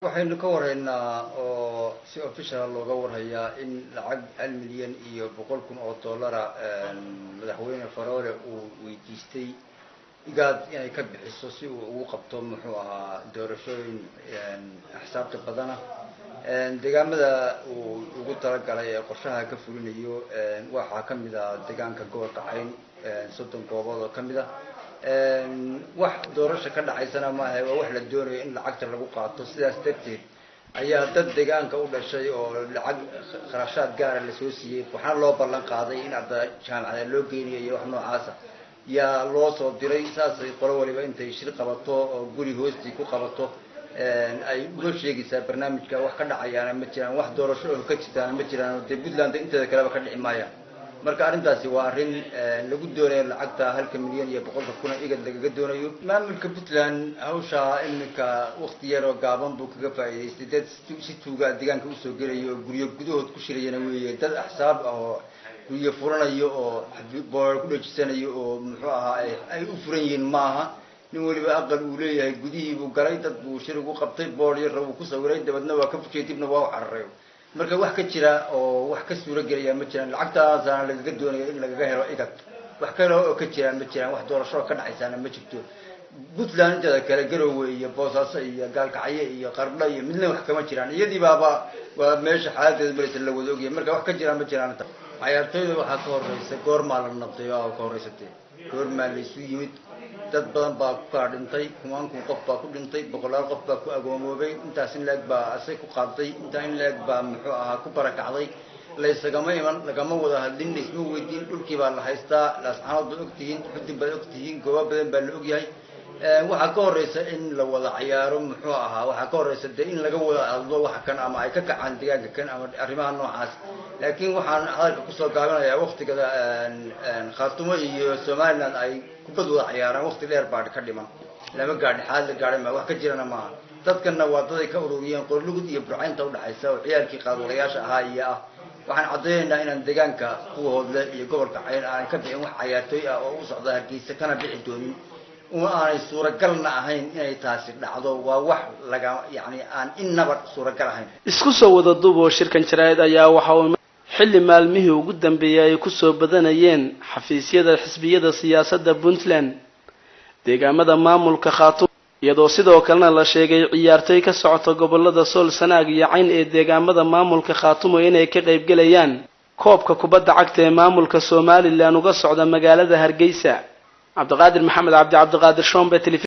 waxaynu ka waraynaa oo si official looga warhayaa in lacag 1 milyan iyo 100 kun oo dollar madaxweyne Faroole uu weydiistay igaad inay ka bixiso si uu ugu qabto muxuu ahaa doorashooyin axsaabta badana deegaamada uu ugu talagalay ee qorshaha ka fulinayo waxa kamid ah deegaanka gobolka Cayn 30 goobood oo kamid ah wax doorasho ka dhacaysana ma aha wax la doonayo in lacagta lagu qaato sidaas darteed ayaa dad deegaanka u dhashay oo lacag kharashaad gaar ah la soo siiyay waxa loo ballan qaaday in arday jaamacada loo geeyay wax noocaas ah yaa loo soo diray saasay qolo waliba intay shir qabato oo guri hoosti ku qabato ay uga sheegaysaa barnaamijka wax ka dhacayana ma jiraan wax doorasho oo ka jirtaan ma jiraan Puntland inteeda kale ka dhici maayaan marka arintaasi waa arin lagu doonayo lacagta 1 milyan iyo 100 kun igad laga doonayo maamulka Puntland hawsha imika waqti yar oo gaaban buu kaga faa'iideystay dad si tuuga deegaanka u soo gelayo guriyo gudahood ku shirayna weeye dad axsaab oo guriyo furanayo oo boor ku dhajisanayo oo muxuu ahaa ay u furan yihiin maaha nin waliba aqal uu leeyahay gudihii buu galay dad buu shir ugu qabtay boor yar uu ku sawiray dabadna waa ka fujiyay dibna waa u cararay marka wax ka jira oo wax ka suura galaya ma jiraan lacagtaas aan laga doonayo in laga helo igad wax kale oo ka jira ma jiraan wax doorasho ka dhacaysana ma jirto Puntland inteeda kale Garowe iyo Boosaaso iyo Gaalkacyo iyo Qardho iyo midna wax kama jiraan iyadii baaba waa meesha xaaladda maraysan la wada ogyahay marka wax ka jira ma jiraan ciyaartooyda waxa ka horeysa goorma la nabtay oo ka horeysatay goorma la isu yimid dad badan baa ku dhintay kumaanku qof baa ku dhintay boqolaal qof baa ku agoomoobay intaas in laag baa asay ku qaatay inta in laag baa muxuu ahaa ku barakacday la isagama iman lagama wada hadlin isma weydiin dhulkii baa la haystaa laascaanood baa ogtihiin xudin baa ogtihiin goobo badan baa la ogyahay waxa ka horeysa in la wada ciyaaro muxuu ahaa waxa ka horeysa in laga wada hadlo waxa kan ama ay ka kacaan deegaanka kan ama arrimaha noocaas laakiin waxaan hadalka ku soo gaabanayaa waqtiga Khaatumo iyo Soomaaliland ay ku badwada ciyaaraan waqti dheer baa ka dhiman lama gaadhin xaal la gaaray ma wax ka jirana ma dadkana waa dad ay ka ururiyeen qorlugud iyo burcaynta u dhaxaysa oo ciyaalkii qaadalayaasha ahaa iyo waxaan cadeynaynaa inaan deegaanka kuwa hoodle iyo gobolka Cayn aan ka bixin wax ciyaartooy ah oo u socda Hargeysa kana bixi doonin وأنا صورة قلنا هين إني تاسر دعوة وواح لقى يعني أن النبر صورة قلنا هين. إسكوسو وضدوبو شركة شرايد أيا وحاول حل مالمه وقدم بيا يكسو بدنيين حفيزية الحزبية السياسة بونتلاند ديجا مدى مامل كخاطو يدو سيدو كلنا لا شيء عيارتي كسعة قبل لدى سول سناق يعين ديجا مدى مامل كخاطو إني كغيب جليان كوب ككوبد عقد مامل كسومالي اللي نقص عدا مقالة هرجيسة عبد القادر محمد عبد القادر شون بتلفزيون